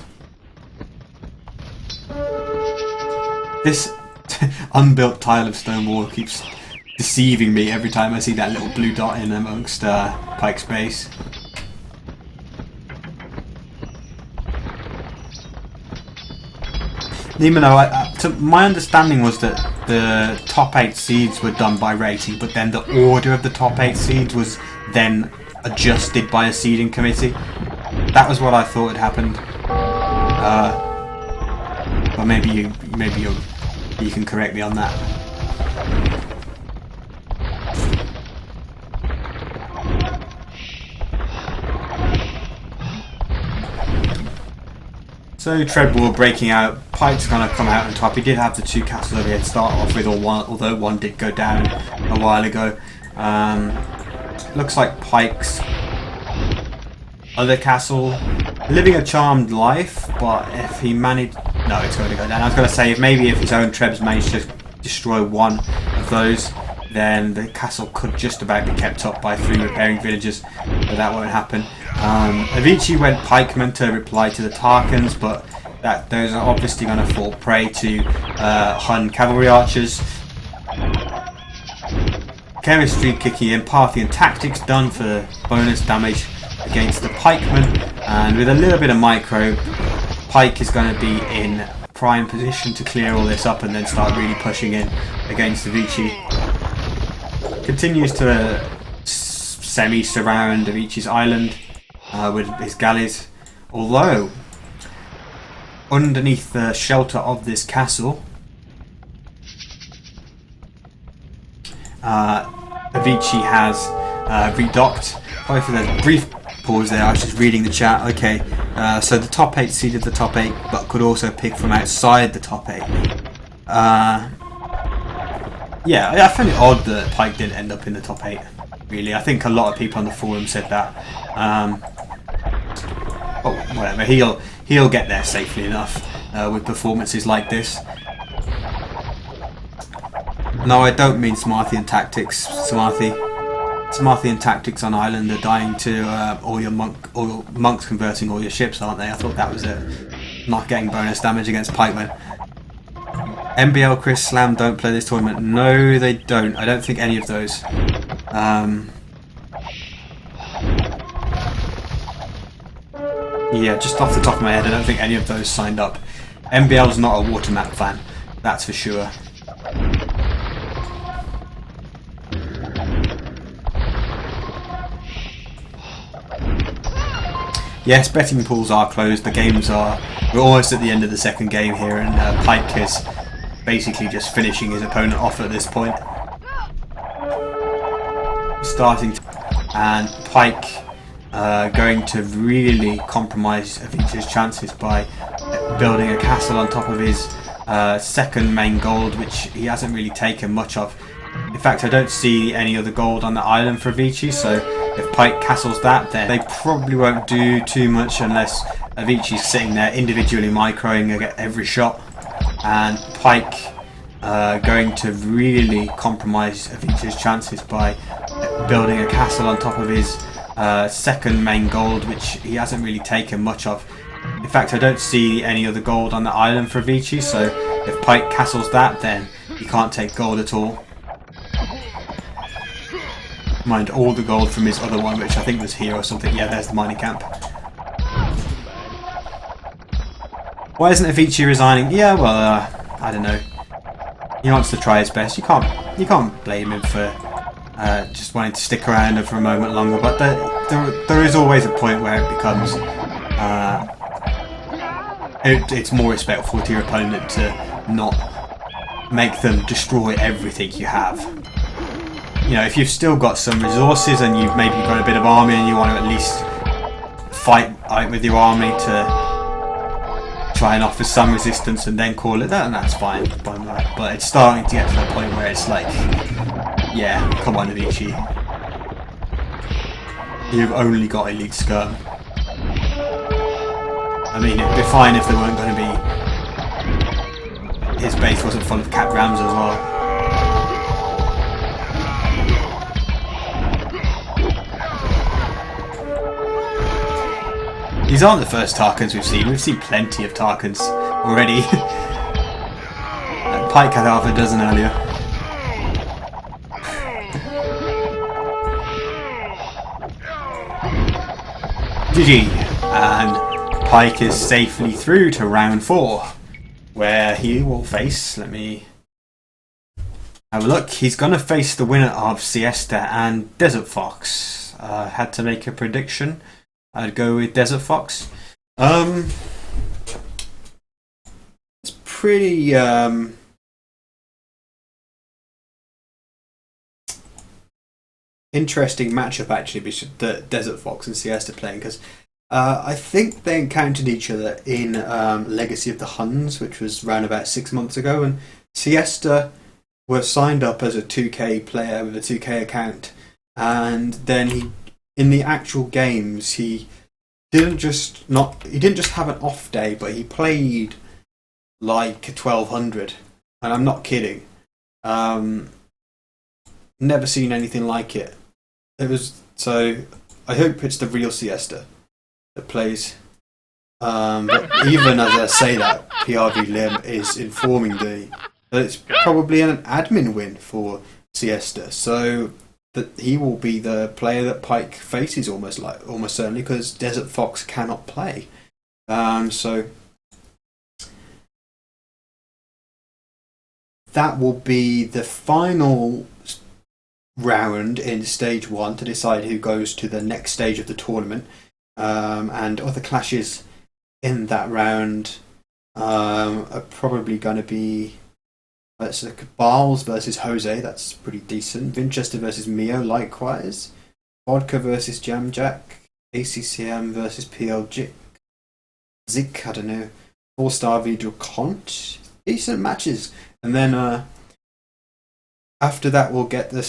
This unbuilt tile of stone wall keeps deceiving me every time I see that little blue dot in amongst Pike's base. Even though my understanding was that the top 8 seeds were done by rating, but then the order of the top 8 seeds was then adjusted by a seeding committee. That was what I thought had happened. But maybe you can correct me on that. So Treadwall breaking out, Pike's gonna come out on top. He did have the 2 castles over here to start off with, although one did go down a while ago. Looks like Pike's other castle living a charmed life, but if he managed... no, it's going to go down. I was going to say, if his own Trebs managed to destroy one of those, then the castle could just about be kept up by 3 repairing villagers, but that won't happen. Avicii went pikemen to reply to the Tarkins, but those are obviously going to fall prey to Hun cavalry archers. chemistry kicking in, Parthian tactics done for bonus damage against the pikeman, and with a little bit of micro, Pike is going to be in prime position to clear all this up and then start really pushing in against Avicci. Continues to semi-surround Avicii's island with his galleys, although underneath the shelter of this castle, Avicii has redocked. Sorry for the brief pause there, I was just reading the chat. Okay, so the top 8 seeded the top 8, but could also pick from outside the top 8. Yeah, I find it odd that Pike didn't end up in the top 8, really. I think a lot of people on the forum said that. But whatever, he'll get there safely enough with performances like this. No, I don't mean Smarthian tactics. Smarthian tactics on island are dying to all your monks converting all your ships, aren't they? I thought that was it. Not getting bonus damage against pikemen. MBL Chris Slam don't play this tournament. No, they don't. I don't think any of those. Yeah, just off the top of my head, I don't think any of those signed up. MBL's not a watermap fan, that's for sure. Yes, betting pools are closed. We're almost at the end of the second game here, and Pike is basically just finishing his opponent off at this point. And Pike going to really compromise Avicii's chances by building a castle on top of his second main gold, which he hasn't really taken much of. In fact, I don't see any other gold on the island for Avicii, so if Pike castles that, then they probably won't do too much unless Avicii's sitting there individually microing at every shot. And Pike going to really compromise Avicii's chances by building a castle on top of his second main gold, which he hasn't really taken much of. In fact, I don't see any other gold on the island for Avicii, so if Pike castles that, then he can't take gold at all. Mind all the gold from his other one, which I think was here or something. Yeah, there's the mining camp. Why isn't Avicii resigning? Yeah, well, I don't know. He wants to try his best. You can't blame him for just wanting to stick around for a moment longer. But there is always a point where it becomes it's more respectful to your opponent to not make them destroy everything you have. You know, if you've still got some resources and you've maybe got a bit of army and you want to at least fight out with your army to try and offer some resistance and then call it that, and that's fine. But it's starting to get to the point where it's like, yeah, come on Avicii. You've only got elite skirm. I mean, it'd be fine if there weren't going to be... His base wasn't full of cat rams as well. These aren't the first Tarkans we've seen. We've seen plenty of Tarkans already. Pike had half a dozen earlier. GG. And Pike is safely through to round 4, where he will face, let me have a look, he's going to face the winner of Siesta and Desert Fox. Had to make a prediction. I'd go with Desert Fox. It's pretty interesting matchup actually between the Desert Fox and Siesta playing, because I think they encountered each other in Legacy of the Huns, which was around about 6 months ago, and Siesta was signed up as a 2K player with a 2K account, and then in the actual games he didn't just have an off day, but he played like 1200, and I'm not kidding. Never seen anything like it. So I hope it's the real Siesta that plays. But even as I say that, PRV Lim is informing that it's probably an admin win for siesta. So that he will be the player that Pike faces almost certainly, because Desert Fox cannot play. So that will be the final round in stage one to decide who goes to the next stage of the tournament. And other clashes in that round are probably going to be, let's look at Barles versus Jose, that's pretty decent. Winchester versus Mio, likewise. Vodka versus Jamjack. ACCM versus PLG. Zik, I don't know. 4-star Vidal Cont. Decent matches. And then after that, we'll get the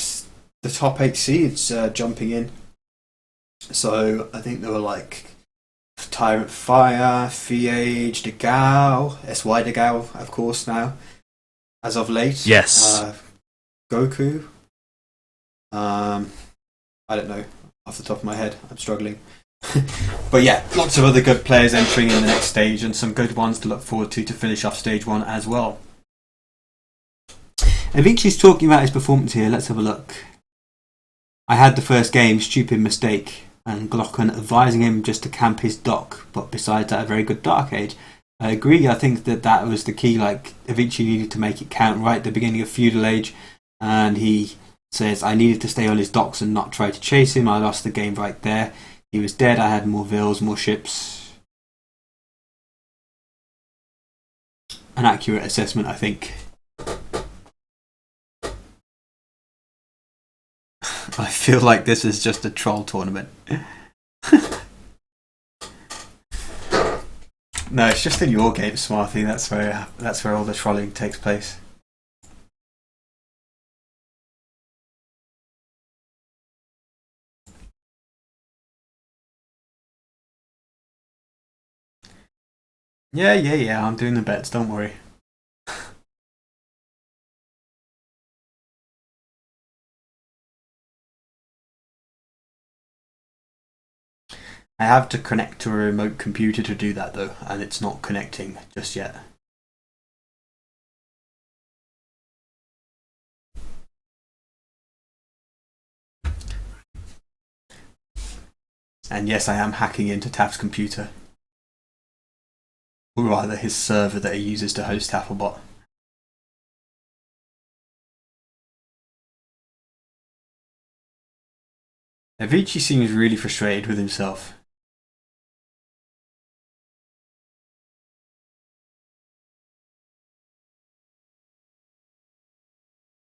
top 8 seeds jumping in. So I think there were like Tyrant Fire, Fiage, Degao, SY Degao, of course, now, as of late. Yes. Goku. I don't know off the top of my head. I'm struggling. But yeah, lots of other good players entering in the next stage, and some good ones to look forward to finish off stage one as well. Avicii's talking about his performance here. Let's have a look. I had the first game, stupid mistake, and Glocken advising him just to camp his dock, but besides that, a very good Dark Age. I agree. I think that was the key. Like, Avicii needed to make it count right at the beginning of Feudal Age, and he says, I needed to stay on his docks and not try to chase him. I lost the game right there. He was dead. I had more vills, more ships. An accurate assessment, I think. I feel like this is just a troll tournament. No, it's just in your game, Smarty. That's where all the trolling takes place. Yeah. I'm doing the bets. Don't worry. I have to connect to a remote computer to do that though, and it's not connecting just yet. And yes, I am hacking into Taff's computer. Or rather, his server that he uses to host Tafflebot. Avicii seems really frustrated with himself.